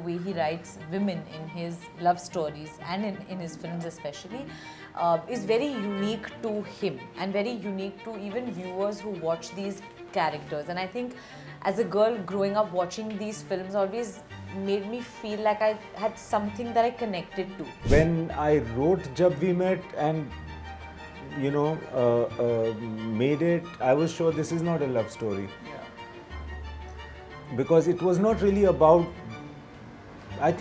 way he writes women in his love stories and in his films especially is very unique to him and very unique to even viewers who watch these characters. And I think as a girl growing up watching these films always made me feel like I had something that I connected to. When I wrote Jab We Met and made it, I was sure this is not a love story. Because it was not really about, I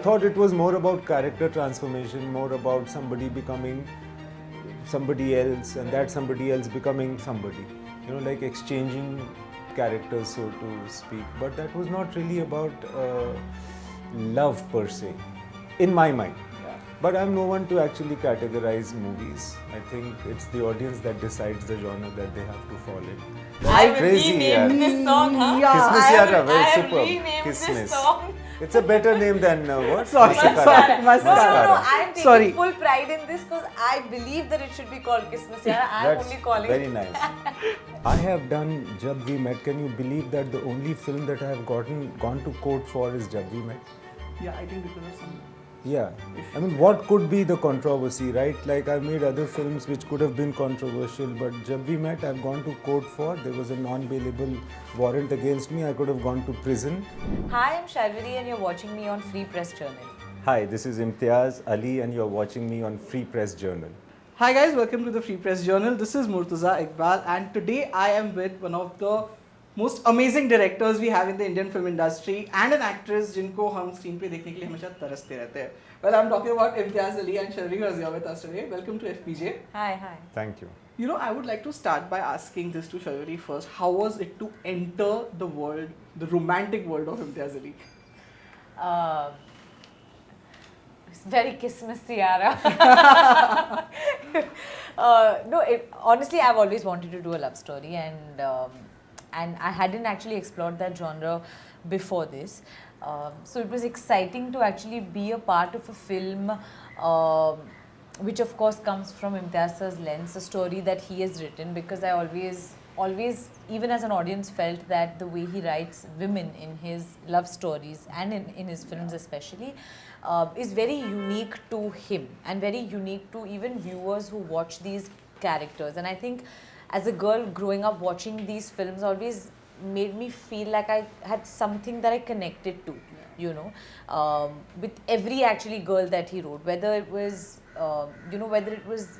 thought it was more about character transformation, more about somebody becoming somebody else and that somebody else becoming somebody. Like exchanging characters, so to speak. But that was not really about love per se, in my mind. But I'm no one to actually categorize movies. I think it's the audience that decides the genre that they have to fall in. That's crazy, yeah. This song, huh? Kismis Yara, very I superb. renamed Kismis. this song. It's a better name than what? Mascara. No, Mascara. I'm taking full pride in this because I believe that it should be called Kismis Yara. I'm only calling very nice. I have done Jab We Met. Can you believe that the only film that I have gone to court for is Jab We Met? Yeah, I think because of some... Yeah, I mean, what could be the controversy, right? Like, I've made other films which could have been controversial, but Jab We Met, I've gone to court for. There was a non-bailable warrant against me. I could have gone to prison. Hi, I'm Sharvari and you're watching me on Free Press Journal. Hi, this is Imtiaz Ali and you're watching me on Free Press Journal. Hi guys, welcome to the Free Press Journal. This is Murtaza Iqbal and today I am with one of the most amazing directors we have in the Indian film industry and an actress जिनको हम screen पे देखने के लिए हमेशा तरसते रहते हैं. Well, I'm talking about Imtiaz Ali and Sharvari was here with us today. Welcome to FPJ. Hi. Thank you. I would like to start by asking this to Sharvari first. How was it to enter the world, the romantic world of Imtiaz Ali? It's very Kismis Yara. Honestly, I've always wanted to do a love story and I hadn't actually explored that genre before this. So it was exciting to actually be a part of a film which of course comes from Imtiaz's lens, a story that he has written, because I always, even as an audience, felt that the way he writes women in his love stories and in his films especially is very unique to him and very unique to even viewers who watch these characters. And I think as a girl growing up watching these films always made me feel like I had something that I connected to, with every actually girl that he wrote, whether it was, whether it was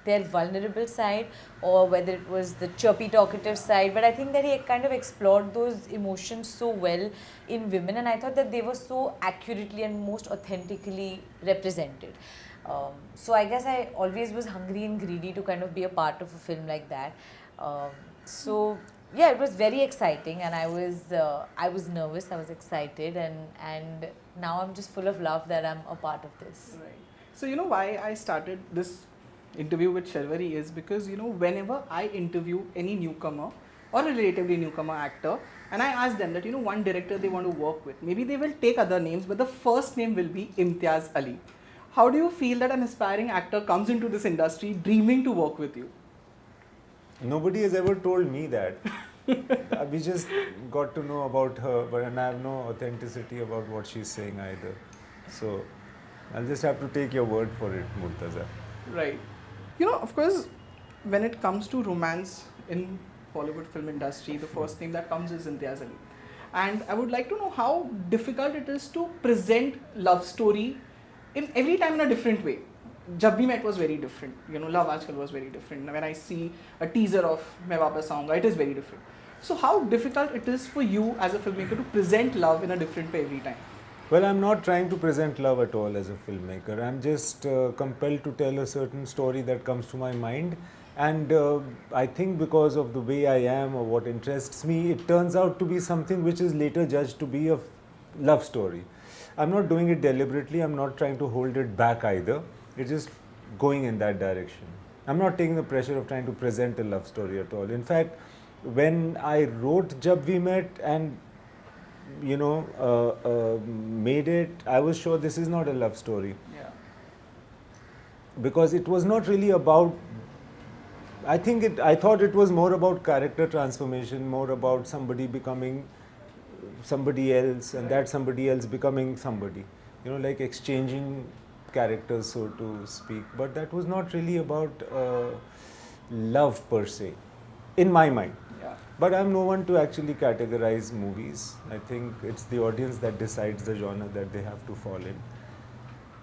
their vulnerable side or whether it was the chirpy talkative side. But I think that he kind of explored those emotions so well in women, and I thought that they were so accurately and most authentically represented. So I guess I always was hungry and greedy to kind of be a part of a film like that. So yeah, it was very exciting, and I was nervous, I was excited, and now I'm just full of love that I'm a part of this. Right. So why I started this interview with Sharvari is because whenever I interview any newcomer or a relatively newcomer actor and I ask them that one director they want to work with, maybe they will take other names, but the first name will be Imtiaz Ali. How do you feel that an aspiring actor comes into this industry dreaming to work with you? Nobody has ever told me that. We just got to know about her, but I have no authenticity about what she's saying either. So I'll just have to take your word for it, Murtaza. Right. Of course, when it comes to romance in Bollywood film industry, the first name that comes is Imtiaz Ali. And I would like to know how difficult it is to present love story in every time in a different way. Jab We Met was very different. Love Aajkal was very different. When I see a teaser of Main Vaapas Aaunga, it is very different. So how difficult it is for you as a filmmaker to present love in a different way every time? Well, I'm not trying to present love at all as a filmmaker. I'm just compelled to tell a certain story that comes to my mind. And I think because of the way I am or what interests me, it turns out to be something which is later judged to be a love story. I'm not doing it deliberately. I'm not trying to hold it back either. It's just going in that direction. I'm not taking the pressure of trying to present a love story at all. In fact, when I wrote Jab We Met and made it, I was sure this is not a love story. Yeah. Because it was not really about, I thought it was more about character transformation, more about somebody becoming somebody else, and that somebody else becoming somebody. You know, like exchanging characters, so to speak. But that was not really about love per se, in my mind. Yeah. But I'm no one to actually categorize movies. I think it's the audience that decides the genre that they have to fall in.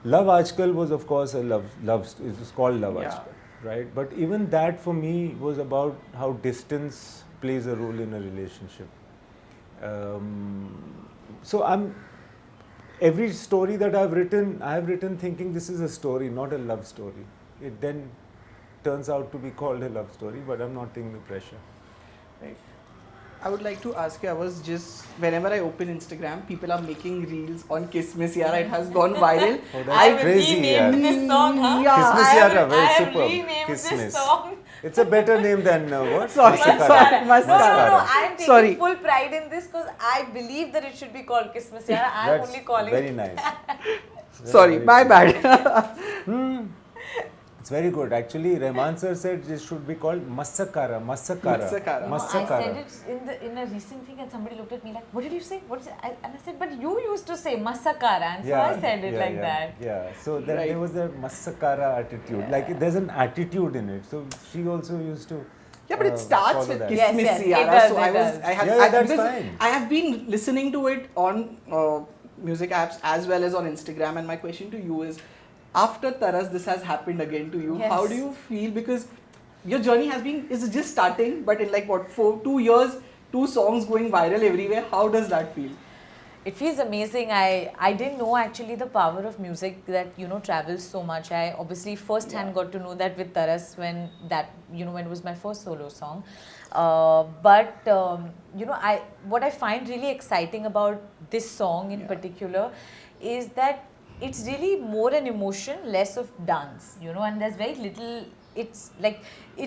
Love Aajkal was, of course, a love. It was called Love Yeah. Aajkal, right? But even that for me was about how distance plays a role in a relationship. So every story that I have written thinking this is a story, not a love story. It then turns out to be called a love story, but I'm not taking the pressure. Right. I would like to ask you, whenever I open Instagram, people are making reels on Kiss Me Sierra. It has gone viral. Oh, I that's have crazy, renamed yeah. this song, huh? Yeah. Kiss Me I Sierra, have- very I have superb. renamed Kiss this Miss. song. It's a better name than what? Sorry, Mascara. Mascara. No, I am taking Sorry. full pride in this because I believe that it should be called Kiss Me Sierra. I am That's only calling very it. nice. Sorry, my bad. It's very good. Actually, Rahman sir said this should be called Masakara. Masakara. No, I said Masakara. it in a recent thing and somebody looked at me like, what did you say? What is it? And I said, but you used to say Masakara, and so I said it like that. Yeah, so that Right. there was a Masakara attitude. Yeah. Like there's an attitude in it. So she also used to. Yeah, but it starts follow with that. Kiss Yes, Me yes, it Sierra. does, So it does. That's because fine. I have been listening to it on music apps as well as on Instagram. And my question to you is, after Taras, this has happened again to you. Yes. How do you feel? Because your journey is just starting, but in like what, 2 years, 2 songs going viral everywhere. How does that feel? It feels amazing. I didn't know actually the power of music that, you know, travels so much. I obviously first hand got to know that with Taras when it was my first solo song. What I find really exciting about this song in particular is that it's really more an emotion, less of dance, you know, and there's very little. It's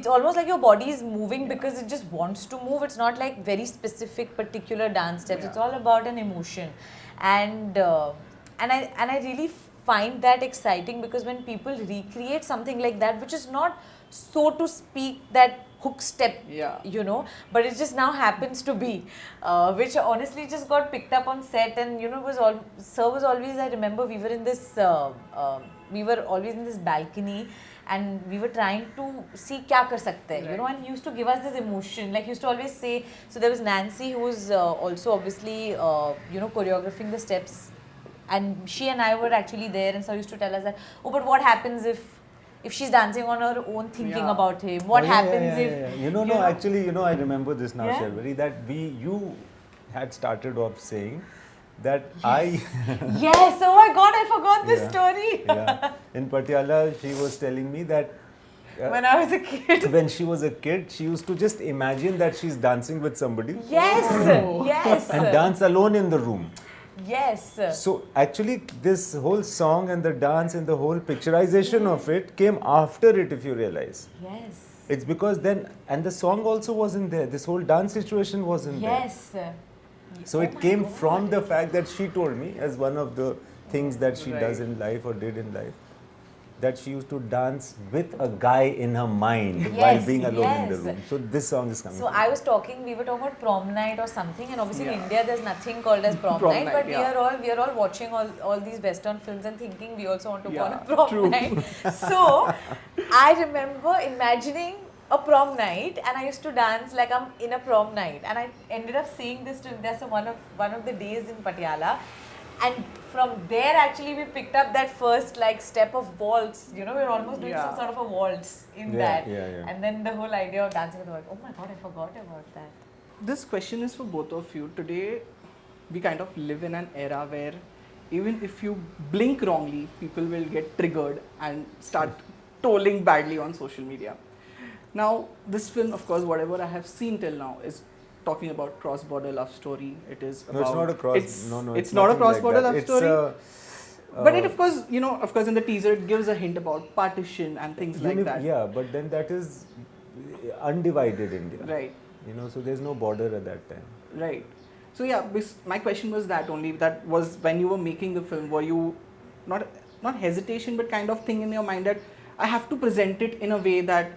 almost like your body is moving because it just wants to move. It's not like very specific particular dance steps. It's all about an emotion, and I really find that exciting because when people recreate something like that, which is not, so to speak, that hook step, you know, but it just now happens to be, which honestly just got picked up on set, and you know, Sir was always, I remember we were in this, we were always in this balcony. And we were trying to see kya kar sakte hai, you know, and he used to give us this emotion. Like he used to always say, so there was Nancy who was also obviously, choreographing the steps, and she and I were actually there, and so used to tell us that, oh, but what happens if she's dancing on her own, thinking about him? What happens if you know? Actually, you know, I remember this now, Yeah? Sharvari, that you had started off saying that I. Yes, oh my God, I forgot this Yeah. story. Yeah. In Patiala, she was telling me that When I was a kid. when she was a kid, she used to just imagine that she's dancing with somebody Yes, yes, and dance alone in the room. yes. So actually, this whole song and the dance and the whole picturization of it came after it, if you realize. Yes. It's because then, and the song also wasn't there. This whole dance situation wasn't there. Yes. So it came from the fact that she told me, as one of the things that she does in life or did in life, that she used to dance with a guy in her mind while Yes, being alone in the yes. room. So this song is coming. So from we were talking about prom night or something, and obviously in Yeah. India there's nothing called as prom Prom night, night, but yeah. we are all watching all these Western films and thinking we also want to go on a Yeah, prom true. night. So I remember imagining a prom night, and I used to dance like I'm in a prom night, and I ended up seeing this to India, so one of the days in Patiala. And from there, actually, we picked up that first like step of waltz. You know, we were almost doing some sort of a waltz in that. Yeah. And then the whole idea of dancing with the world. Oh my God, I forgot about that. This question is for both of you. Today, we kind of live in an era where even if you blink wrongly, people will get triggered and start trolling badly on social media. Now, this film, of course, whatever I have seen till now, is talking about cross-border love story. It is about... No, it's not a cross. It's not a cross-border love It's story. But it, of course, in the teaser, it gives a hint about partition and things like that. Yeah, but then that is undivided India. Right. You know, so there's no border at that time. Right. So yeah, my question was that only. That was when you were making the film, were you not hesitation, but kind of thing in your mind that I have to present it in a way that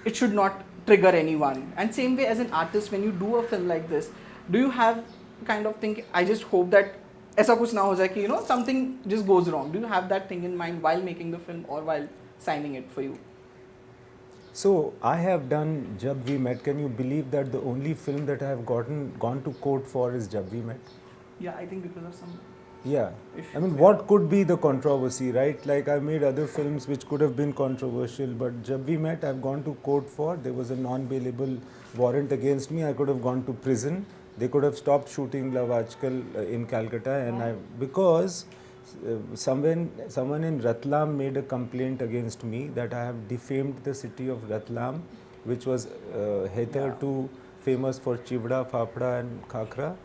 it should not trigger anyone. And same way as an artist, when you do a film like this, do you have kind of think, I just hope that ऐसा कुछ ना हो जाए कि something just goes wrong? Do you have that thing in mind while making the film or while signing it for you? So I have done Jab We Met. Can you believe that the only film that I have gone to court for is Jab We Met? Yeah, I think because of some. Yeah. Issues, I mean, yeah. what could be the controversy, right? Like, I made other films which could have been controversial, but Jab We Met, I've gone to court for. There was a non-bailable warrant against me. I could have gone to prison. They could have stopped shooting Love Aajkal in Calcutta, and because someone in Ratlam made a complaint against me that I have defamed the city of Ratlam, which was hitherto famous for chivda, fafda and khakra,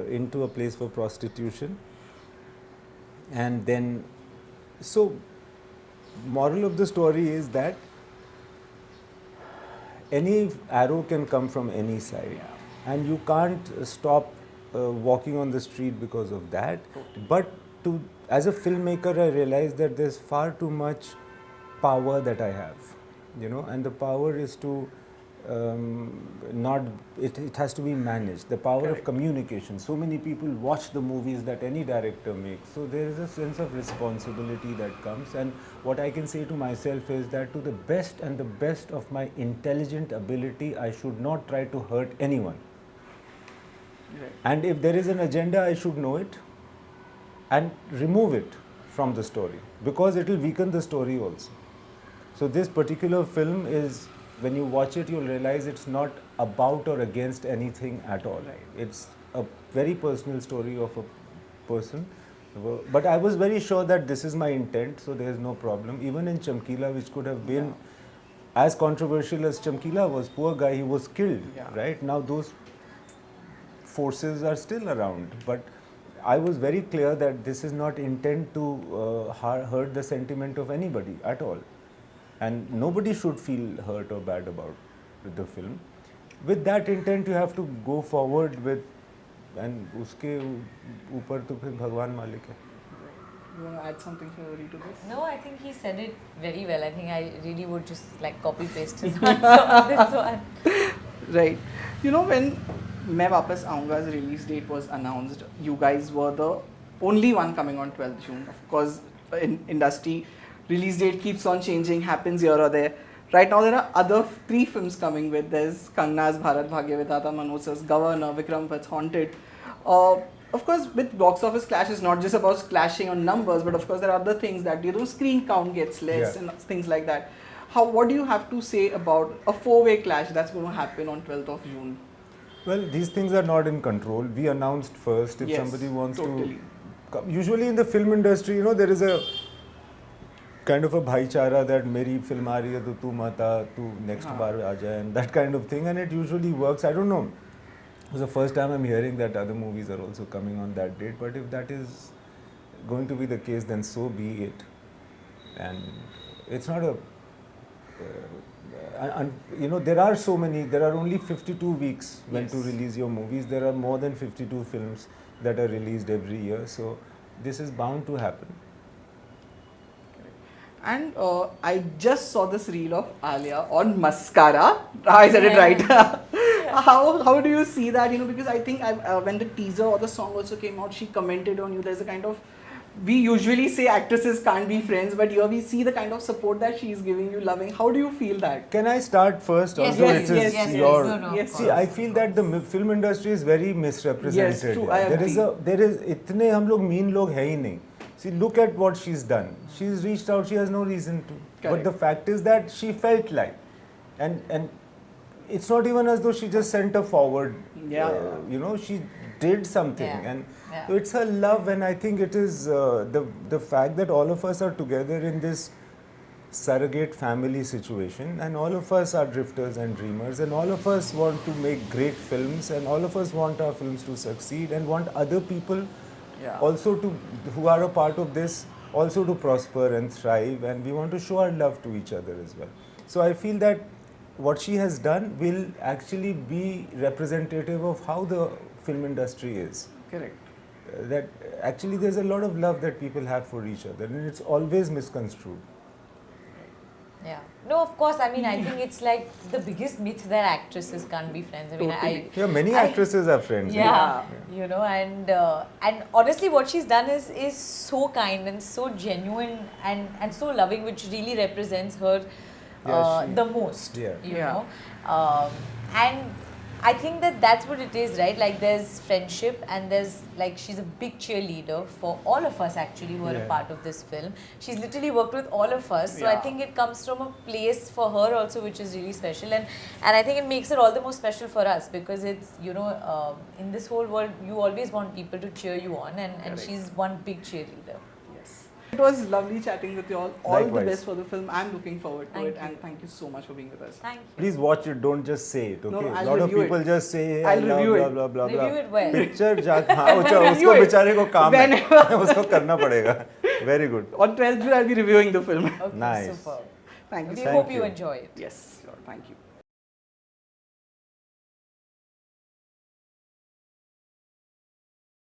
into a place for prostitution. And then, so moral of the story is that any arrow can come from any side, and you can't stop walking on the street because of that. But as a filmmaker, I realized that there's far too much power that I have, and the power is to it has to be managed. The power of communication. So many people watch the movies that any director makes. So there is a sense of responsibility that comes. And what I can say to myself is that to the best and the best of my intelligent ability, I should not try to hurt anyone. Right. And if there is an agenda, I should know it and remove it from the story, because it will weaken the story also. So this particular film is, when you watch it, you'll realize it's not about or against anything at all. Right. It's a very personal story of a person. But I was very sure that this is my intent, so there is no problem. Even in Chamkila, which could have been as controversial as Chamkila was, poor guy, he was killed, right? Now those forces are still around. But I was very clear that this is not intent to hurt the sentiment of anybody at all. And nobody should feel hurt or bad about the film. With that intent, you have to go forward with, and uske upar to phir Bhagwan Malik hai. You want to add something, Sharvari, to this? No, I think he said it very well. I think I really would just like copy paste his answer on this one. Right. When Main Vaapas Aaunga's release date was announced, you guys were the only one coming on 12th June. Of course, in industry, release date keeps on changing, happens here or there. Right now, there are other 3 films coming with. There's Kangana's Bharat, Bhhagya, Viddhaata, Manoj's Governor, Vikram Bhatt's Haunted. Of course, with box office clash, it's not just about clashing on numbers, but of course, there are other things that, screen count gets less and things like that. What do you have to say about a 4-way clash that's going to happen on 12th of June? Well, these things are not in control. We announced first. If somebody wants to come. Usually in the film industry, there is a kind of a bhaichara that meri film aa rahi hai to tu mata, tu next baar aa jaye, and that kind of thing, and it usually works. I don't know. It's the first time I'm hearing that other movies are also coming on that date, but if that is going to be the case, then so be it. And it's not a there are only 52 weeks when to release your movies. There are more than 52 films that are released every year, so this is bound to happen. And I just saw this reel of Alia on mascara. I said it right. How do you see that? Because I think when the teaser or the song also came out, she commented on you. There's a kind of, we usually say actresses can't be friends, but here we see the kind of support that she's giving you, loving. How do you feel that? Can I start first? Yes, See, I feel that the film industry is very misrepresented. Yes, true. I agree. There is itne hum log mean log hai hi nahi. See, look at what she's done. She's reached out. She has no reason to. Correct. But the fact is that she felt like, and it's not even as though she just sent her forward. She did something, and so it's her love. And I think it is the fact that all of us are together in this surrogate family situation, and all of us are drifters and dreamers, and all of us want to make great films, and all of us want our films to succeed, and want other people also who are a part of this also to prosper and thrive, and we want to show our love to each other as well. So I feel that what she has done will actually be representative of how the film industry is. Correct. That actually there's a lot of love that people have for each other, and it's always misconstrued. Yeah. No, of course. I mean, I think it's like the biggest myth that actresses can't be friends. I mean, Totally. Yeah, many actresses are friends. Yeah, you know, and honestly, what she's done is so kind and so genuine and so loving, which really represents her the most. Yeah. You Yeah. know, and I think that that's what it is, right? Like there's friendship and there's like she's a big cheerleader for all of us actually who are a Yeah. part of this film. She's literally worked with all of us, so I Yeah. think it comes from a place for her also which is really special, and I think it makes it all the more special for us because it's, you know, in this whole world you always want people to cheer you on, and Correct. she's one big cheerleader. Yes. It was lovely chatting with you all. All the Likewise. best for the film. I'm looking forward to Thank it, you. and thank you so much for being with us. Thank you. Please watch it, don't just say it, No, okay? I'll lot of review people it. just say, hey, I'll I love review blah it. blah blah blah. Review it well. Picture हाँ Review उसको it. बेचारे को काम है Whenever. उसको करना पड़ेगा. Very good. On 12th June, I'll be reviewing the film. Okay, Nice. super. Thank you. We so Thank hope you you. enjoy it. Yes, sure. Thank you.